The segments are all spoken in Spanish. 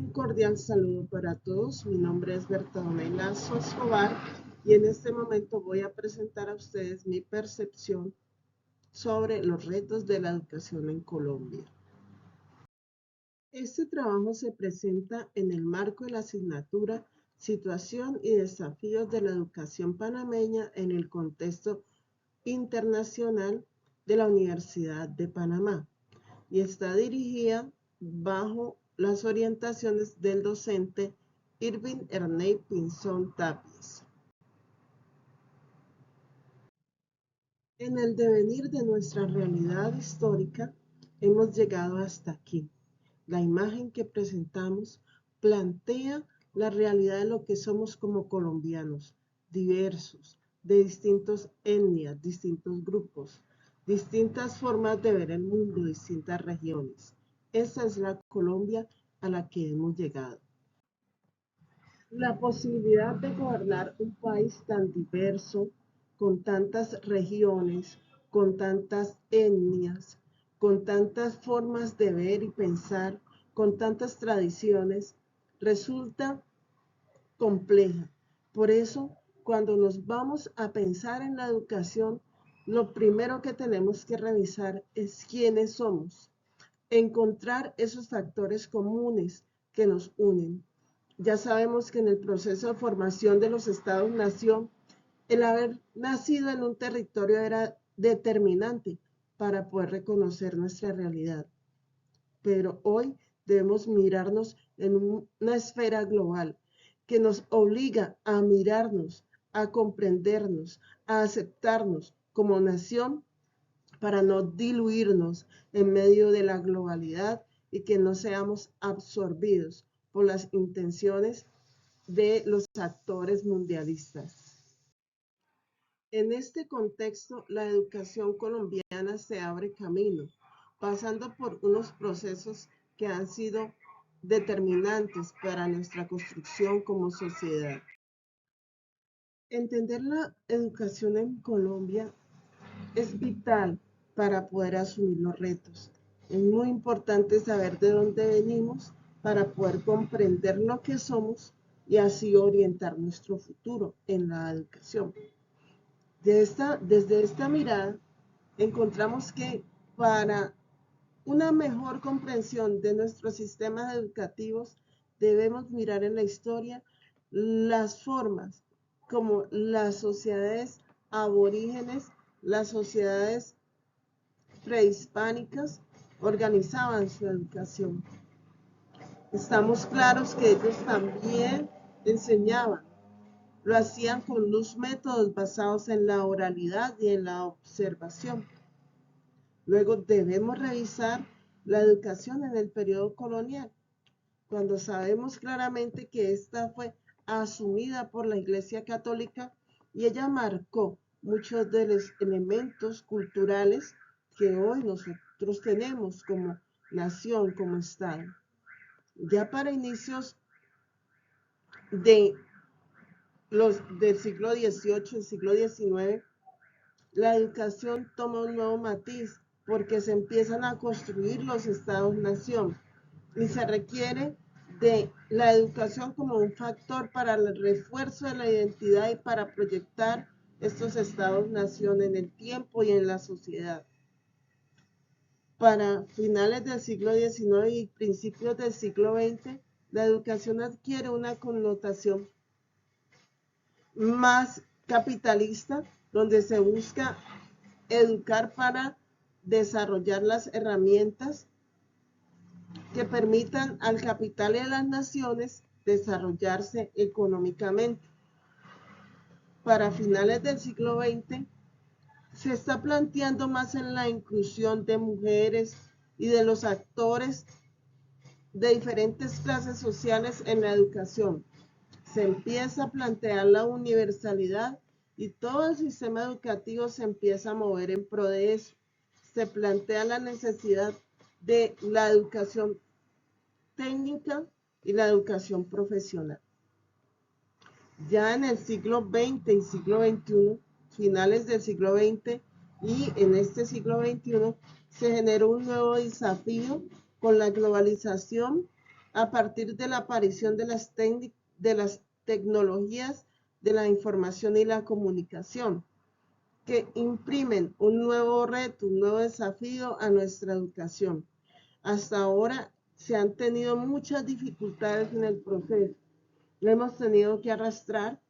Un cordial saludo para todos. Mi nombre es Bertolomé Lazo Escobar y en este momento voy a presentar a ustedes mi percepción sobre los retos de la educación en Colombia. Este trabajo se presenta en el marco de la asignatura Situación y desafíos de la educación panameña en el contexto internacional de la Universidad de Panamá y está dirigida bajo las orientaciones del docente Irving Erney Pinzón Tapies. En el devenir de nuestra realidad histórica, hemos llegado hasta aquí. La imagen que presentamos plantea la realidad de lo que somos como colombianos, diversos, de distintas etnias, distintos grupos, distintas formas de ver el mundo, distintas regiones. Esa es la Colombia a la que hemos llegado. La posibilidad de gobernar un país tan diverso, con tantas regiones, con tantas etnias, con tantas formas de ver y pensar, con tantas tradiciones, resulta compleja. Por eso, cuando nos vamos a pensar en la educación, lo primero que tenemos que revisar es quiénes somos, encontrar esos factores comunes que nos unen. Ya sabemos que en el proceso de formación de los estados-nación, el haber nacido en un territorio era determinante para poder reconocer nuestra realidad. Pero hoy debemos mirarnos en una esfera global que nos obliga a mirarnos, a comprendernos, a aceptarnos como nación para no diluirnos en medio de la globalidad y que no seamos absorbidos por las intenciones de los actores mundialistas. En este contexto, la educación colombiana se abre camino, pasando por unos procesos que han sido determinantes para nuestra construcción como sociedad. Entender la educación en Colombia es vital para poder asumir los retos. Es muy importante saber de dónde venimos para poder comprender lo que somos y así orientar nuestro futuro en la educación. Desde esta mirada, encontramos que para una mejor comprensión de nuestros sistemas educativos, debemos mirar en la historia las formas como las sociedades aborígenes, las sociedades prehispánicas organizaban su educación. Estamos claros que ellos también enseñaban. Lo hacían con los métodos basados en la oralidad y en la observación. Luego debemos revisar la educación en el periodo colonial, cuando sabemos claramente que esta fue asumida por la Iglesia Católica y ella marcó muchos de los elementos culturales que hoy nosotros tenemos como nación, como Estado. Ya para inicios del siglo XVIII, el siglo XIX, la educación toma un nuevo matiz porque se empiezan a construir los estados-nación y se requiere de la educación como un factor para el refuerzo de la identidad y para proyectar estos estados-nación en el tiempo y en la sociedad. Para finales del siglo XIX y principios del siglo XX, la educación adquiere una connotación más capitalista, donde se busca educar para desarrollar las herramientas que permitan al capital y a las naciones desarrollarse económicamente. Para finales del siglo XX, se está planteando más en la inclusión de mujeres y de los actores de diferentes clases sociales en la educación. Se empieza a plantear la universalidad y todo el sistema educativo se empieza a mover en pro de eso. Se plantea la necesidad de la educación técnica y la educación profesional. Ya en el siglo XX y siglo XXI, finales del siglo XX y en este siglo XXI, se generó un nuevo desafío con la globalización a partir de la aparición de las tecnologías de la información y la comunicación, que imprimen un nuevo reto, un nuevo desafío a nuestra educación. Hasta ahora se han tenido muchas dificultades en el proceso. Hemos tenido que arrastrar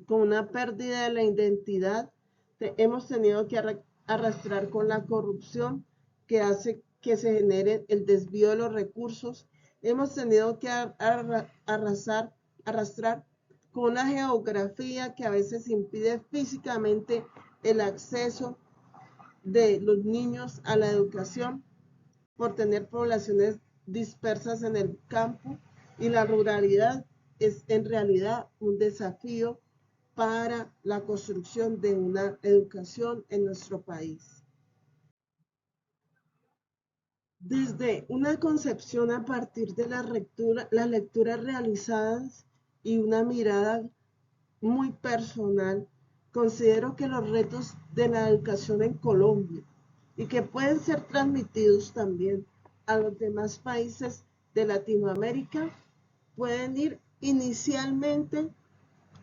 con una pérdida de la identidad, hemos tenido que arrastrar con la corrupción que hace que se genere el desvío de los recursos, hemos tenido que arrastrar con una geografía que a veces impide físicamente el acceso de los niños a la educación por tener poblaciones dispersas en el campo, y la ruralidad es en realidad un desafío para la construcción de una educación en nuestro país. Desde una concepción a partir de las lecturas realizadas y una mirada muy personal, considero que los retos de la educación en Colombia, y que pueden ser transmitidos también a los demás países de Latinoamérica, pueden ir inicialmente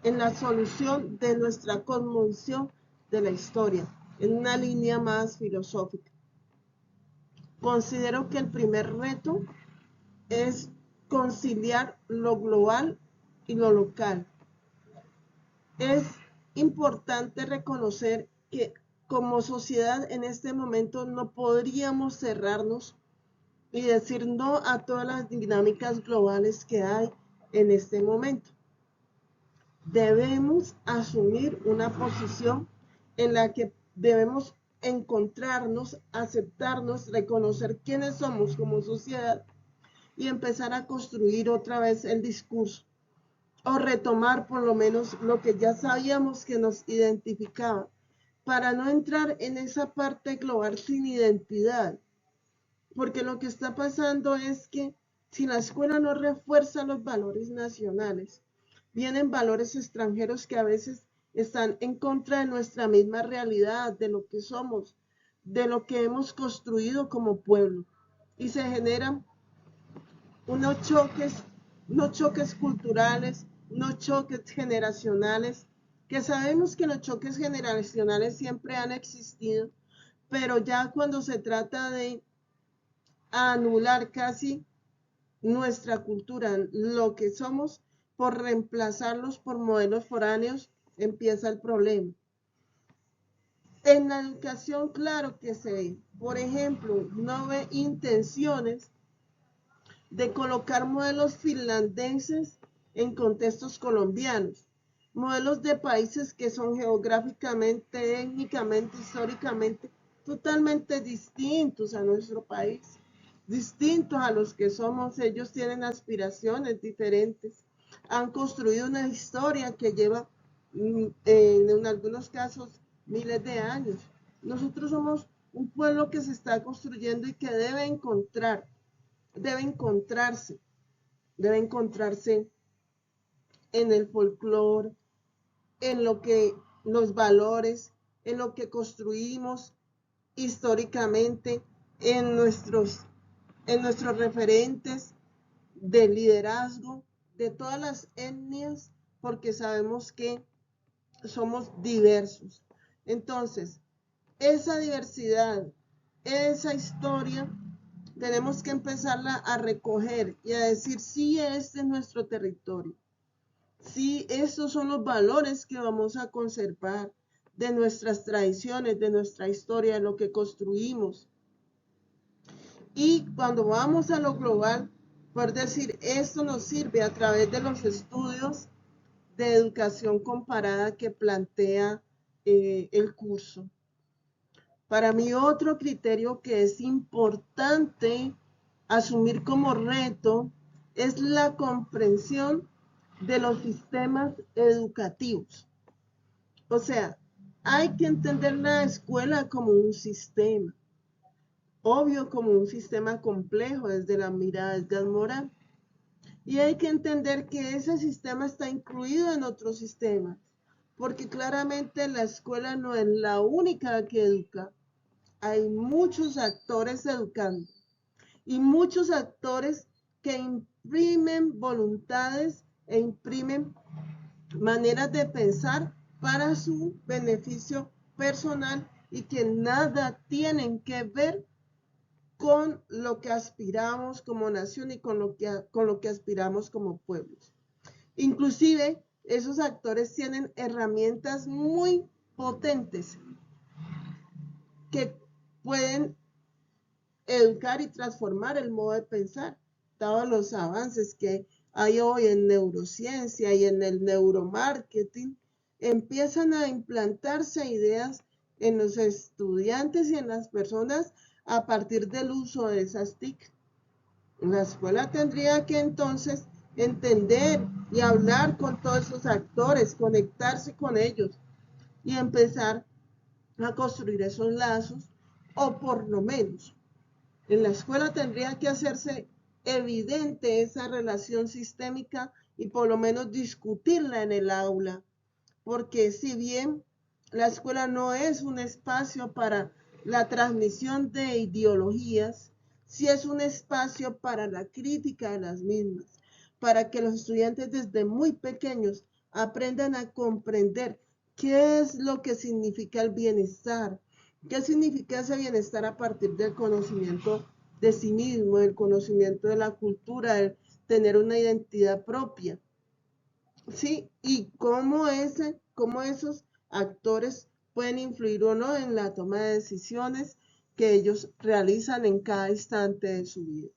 en la solución de nuestra cosmovisión de la historia, en una línea más filosófica. Considero que el primer reto es conciliar lo global y lo local. Es importante reconocer que como sociedad en este momento no podríamos cerrarnos y decir no a todas las dinámicas globales que hay en este momento. Debemos asumir una posición en la que debemos encontrarnos, aceptarnos, reconocer quiénes somos como sociedad y empezar a construir otra vez el discurso, o retomar por lo menos lo que ya sabíamos que nos identificaba, para no entrar en esa parte global sin identidad. Porque lo que está pasando es que si la escuela no refuerza los valores nacionales, vienen valores extranjeros que a veces están en contra de nuestra misma realidad, de lo que somos, de lo que hemos construido como pueblo. Y se generan unos choques culturales, unos choques generacionales, que sabemos que los choques generacionales siempre han existido, pero ya cuando se trata de anular casi nuestra cultura, lo que somos, por reemplazarlos por modelos foráneos, empieza el problema. En la educación, claro que se ve. Por ejemplo, no ve intenciones de colocar modelos finlandeses en contextos colombianos, modelos de países que son geográficamente, étnicamente, históricamente totalmente distintos a nuestro país, distintos a los que somos. Ellos tienen aspiraciones diferentes, han construido una historia que lleva en algunos casos miles de años. Nosotros somos un pueblo que se está construyendo y que debe encontrarse en el folclore, en lo que los valores, en lo que construimos históricamente, en nuestros referentes de liderazgo de todas las etnias, porque sabemos que somos diversos. Entonces, esa diversidad, esa historia, tenemos que empezarla a recoger y a decir, sí, este es nuestro territorio. Sí, estos son los valores que vamos a conservar de nuestras tradiciones, de nuestra historia, de lo que construimos. Y cuando vamos a lo global, por decir, esto nos sirve a través de los estudios de educación comparada que plantea el curso. Para mí, otro criterio que es importante asumir como reto es la comprensión de los sistemas educativos. O sea, hay que entender la escuela como un sistema, obvio como un sistema complejo desde la mirada de Edgar Morin. Y hay que entender que ese sistema está incluido en otros sistemas, porque claramente la escuela no es la única que educa. Hay muchos actores educando y muchos actores que imprimen voluntades e imprimen maneras de pensar para su beneficio personal y que nada tienen que ver con lo que aspiramos como nación y con lo que aspiramos como pueblos. Inclusive, esos actores tienen herramientas muy potentes que pueden educar y transformar el modo de pensar, dados los avances que hay hoy en neurociencia y en el neuromarketing, empiezan a implantarse ideas en los estudiantes y en las personas a partir del uso de esas TIC. La escuela tendría que entonces entender y hablar con todos esos actores, conectarse con ellos y empezar a construir esos lazos, o por lo menos en la escuela tendría que hacerse evidente esa relación sistémica y por lo menos discutirla en el aula, porque si bien la escuela no es un espacio para la transmisión de ideologías, sí es un espacio para la crítica de las mismas, para que los estudiantes desde muy pequeños aprendan a comprender qué es lo que significa el bienestar, qué significa ese bienestar a partir del conocimiento de sí mismo, del conocimiento de la cultura, de tener una identidad propia. Sí, y cómo esos actores pueden influir o no en la toma de decisiones que ellos realizan en cada instante de su vida.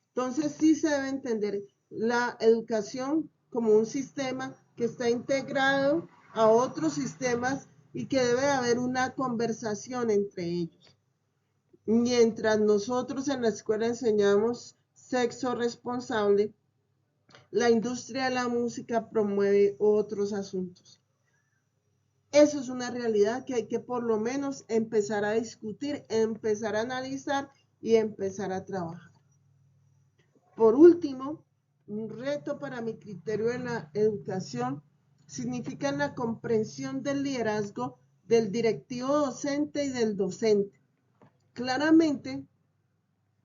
Entonces sí se debe entender la educación como un sistema que está integrado a otros sistemas y que debe haber una conversación entre ellos. Mientras nosotros en la escuela enseñamos sexo responsable, la industria de la música promueve otros asuntos. Eso es una realidad que hay que por lo menos empezar a discutir, empezar a analizar y empezar a trabajar. Por último, un reto para mi criterio en la educación significa la comprensión del liderazgo del directivo docente y del docente. Claramente,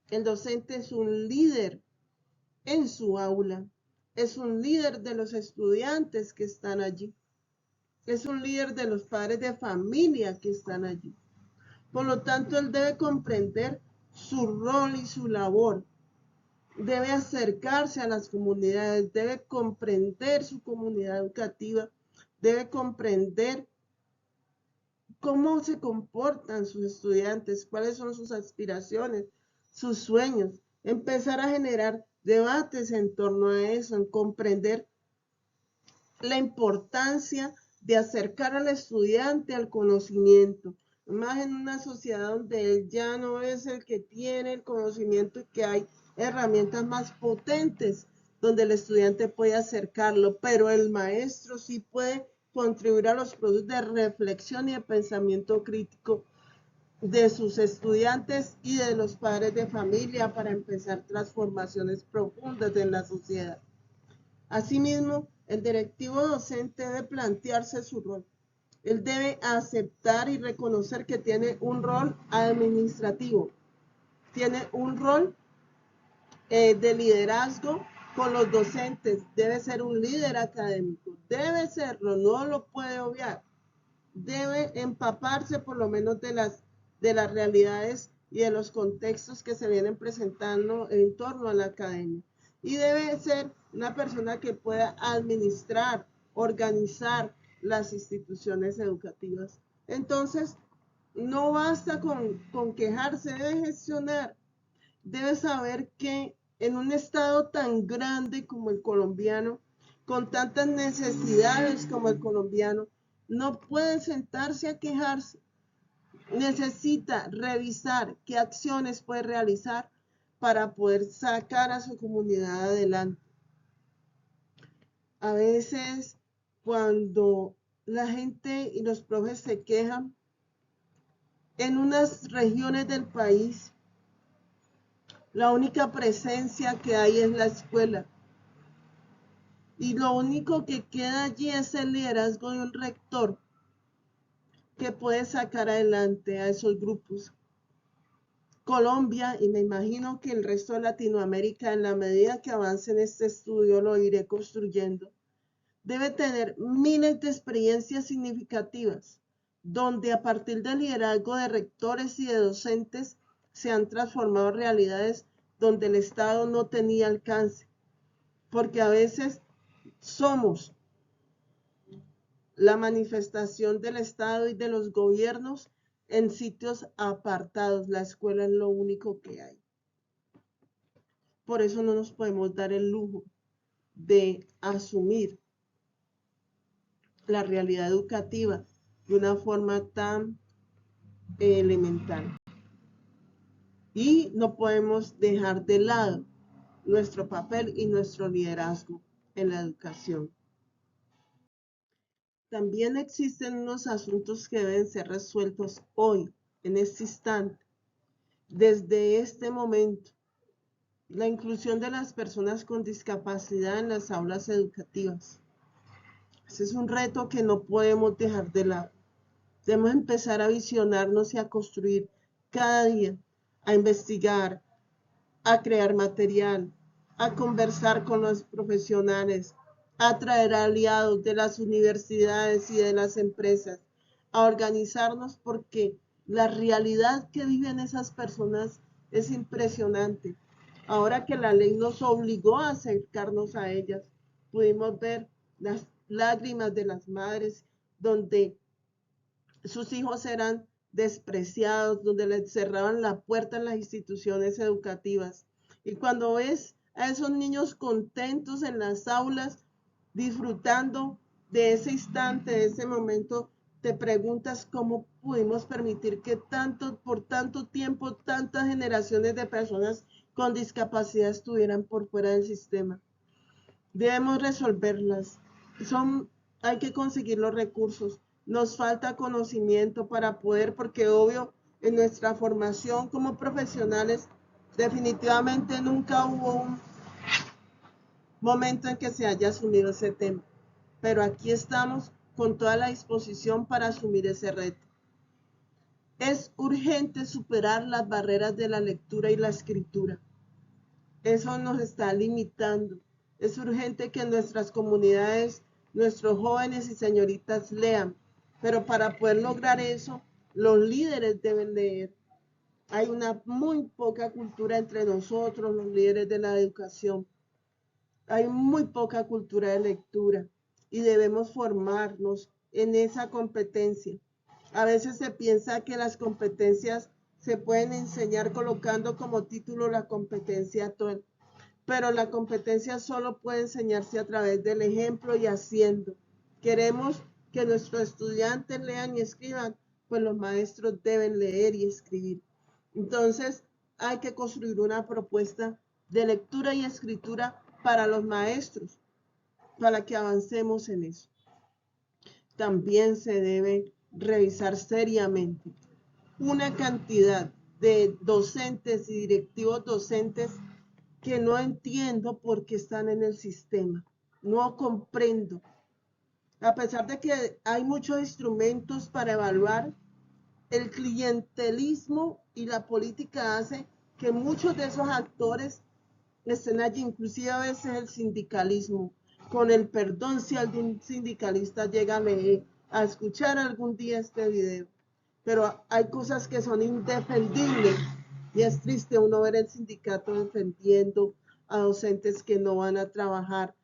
el docente es un líder en su aula, es un líder de los estudiantes que están allí, es un líder de los padres de familia que están allí. Por lo tanto, él debe comprender su rol y su labor, debe acercarse a las comunidades, debe comprender su comunidad educativa, debe comprender cómo se comportan sus estudiantes, cuáles son sus aspiraciones, sus sueños, empezar a generar debates en torno a eso, en comprender la importancia de acercar al estudiante al conocimiento, más en una sociedad donde él ya no es el que tiene el conocimiento y que hay herramientas más potentes donde el estudiante puede acercarlo, pero el maestro sí puede contribuir a los procesos de reflexión y de pensamiento crítico de sus estudiantes y de los padres de familia para empezar transformaciones profundas en la sociedad. Asimismo, el directivo docente debe plantearse su rol. Él debe aceptar y reconocer que tiene un rol administrativo, tiene un rol de liderazgo con los docentes, debe ser un líder académico, debe serlo, no lo puede obviar, debe empaparse por lo menos de las realidades y de los contextos que se vienen presentando en torno a la academia. Y debe ser una persona que pueda administrar, organizar las instituciones educativas. Entonces, no basta con quejarse, debe gestionar, debe saber que en un estado tan grande como el colombiano, con tantas necesidades como el colombiano, no puede sentarse a quejarse. Necesita revisar qué acciones puede realizar para poder sacar a su comunidad adelante. A veces, cuando la gente y los profes se quejan, en unas regiones del país, la única presencia que hay es la escuela. Y lo único que queda allí es el liderazgo de un rector que puede sacar adelante a esos grupos. Colombia, y me imagino que el resto de Latinoamérica, en la medida que avance en este estudio, lo iré construyendo, debe tener miles de experiencias significativas, donde a partir del liderazgo de rectores y de docentes se han transformado realidades donde el Estado no tenía alcance, porque a veces somos la manifestación del Estado y de los gobiernos en sitios apartados. La escuela es lo único que hay. Por eso no nos podemos dar el lujo de asumir la realidad educativa de una forma tan elemental. Y no podemos dejar de lado nuestro papel y nuestro liderazgo en la educación. También existen unos asuntos que deben ser resueltos hoy, en este instante, desde este momento. La inclusión de las personas con discapacidad en las aulas educativas. Ese es un reto que no podemos dejar de lado. Debemos empezar a visionarnos y a construir cada día, a investigar, a crear material, a conversar con los profesionales, a traer aliados de las universidades y de las empresas, a organizarnos porque la realidad que viven esas personas es impresionante. Ahora que la ley nos obligó a acercarnos a ellas, pudimos ver las lágrimas de las madres donde sus hijos eran despreciados, donde les cerraban la puerta en las instituciones educativas. Y cuando ves a esos niños contentos en las aulas, disfrutando de ese instante, de ese momento, te preguntas cómo pudimos permitir que por tanto tiempo, tantas generaciones de personas con discapacidad estuvieran por fuera del sistema. Debemos resolverlas. Hay que conseguir los recursos. Nos falta conocimiento para poder, porque obvio, en nuestra formación como profesionales, definitivamente nunca hubo un momento en que se haya asumido ese tema. Pero aquí estamos con toda la disposición para asumir ese reto. Es urgente superar las barreras de la lectura y la escritura. Eso nos está limitando. Es urgente que en nuestras comunidades, nuestros jóvenes y señoritas lean, pero para poder lograr eso, los líderes deben leer. Hay una muy poca cultura entre nosotros, los líderes de la educación. Hay muy poca cultura de lectura y debemos formarnos en esa competencia. A veces se piensa que las competencias se pueden enseñar colocando como título la competencia actual, pero la competencia solo puede enseñarse a través del ejemplo y haciendo. Queremos que nuestros estudiantes lean y escriban, pues los maestros deben leer y escribir. Entonces, hay que construir una propuesta de lectura y escritura para los maestros, para que avancemos en eso. También se debe revisar seriamente una cantidad de docentes y directivos docentes que no entiendo por qué están en el sistema. No comprendo. A pesar de que hay muchos instrumentos para evaluar, el clientelismo y la política hace que muchos de esos actores estén allí, inclusive a veces el sindicalismo. Con el perdón, si algún sindicalista llega a escuchar algún día este video, pero hay cosas que son indefendibles y es triste uno ver el sindicato defendiendo a docentes que no van a trabajar,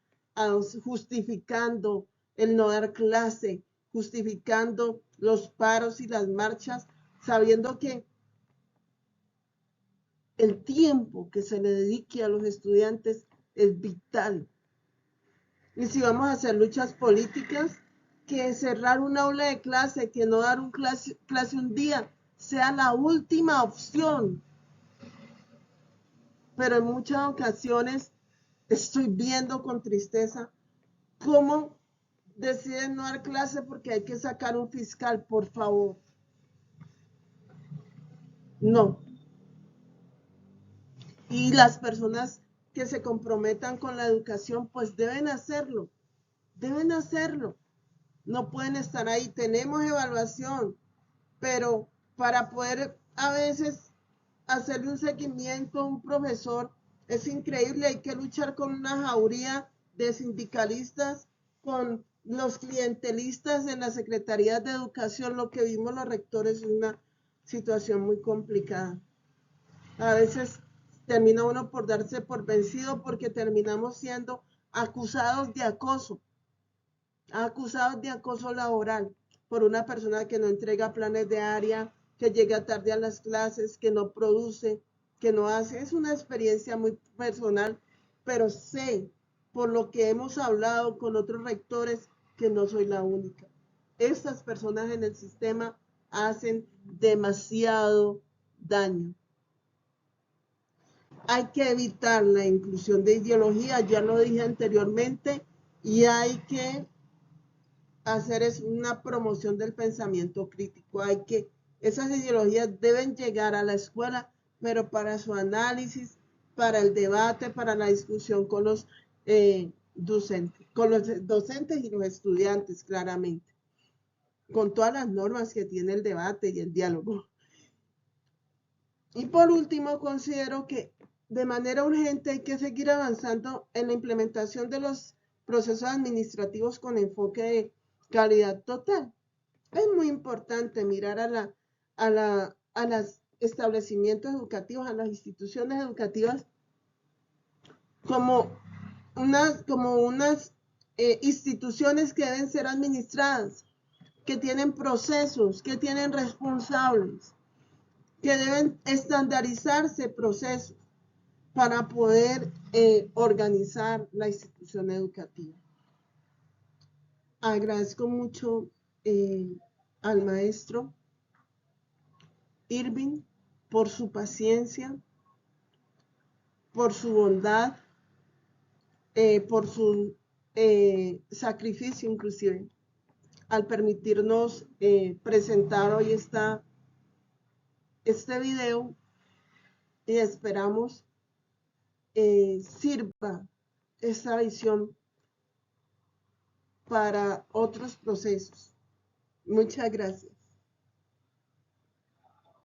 justificando el no dar clase, justificando los paros y las marchas, sabiendo que el tiempo que se le dedique a los estudiantes es vital. Y si vamos a hacer luchas políticas, que cerrar un aula de clase, que no dar clase un día, sea la última opción. Pero en muchas ocasiones estoy viendo con tristeza cómo deciden no dar clase porque hay que sacar un fiscal, por favor. No. Y las personas que se comprometan con la educación, pues deben hacerlo. Deben hacerlo. No pueden estar ahí. Tenemos evaluación, pero para poder a veces hacerle un seguimiento a un profesor es increíble. Hay que luchar con una jauría de sindicalistas, con los clientelistas en la Secretaría de Educación. Lo que vimos los rectores es una situación muy complicada. A veces termina uno por darse por vencido porque terminamos siendo acusados de acoso laboral por una persona que no entrega planes de área, que llega tarde a las clases, que no produce, que no hace. Es una experiencia muy personal, pero sé por lo que hemos hablado con otros rectores que no soy la única. Estas personas en el sistema hacen demasiado daño. Hay que evitar la inclusión de ideología, ya lo dije anteriormente, y hay que hacer es una promoción del pensamiento crítico. Esas ideologías deben llegar a la escuela, pero para su análisis, para el debate, para la discusión con los docentes y los estudiantes, claramente, con todas las normas que tiene el debate y el diálogo. Y por último, considero que de manera urgente hay que seguir avanzando en la implementación de los procesos administrativos con enfoque de calidad total. Es muy importante mirar a los establecimientos educativos, a las instituciones educativas como unas instituciones que deben ser administradas, que tienen procesos, que tienen responsables, que deben estandarizarse procesos para poder organizar la institución educativa. Agradezco mucho al maestro Irving por su paciencia, por su bondad, por su sacrificio inclusive, al permitirnos presentar hoy este video, y esperamos sirva esta visión para otros procesos. Muchas gracias.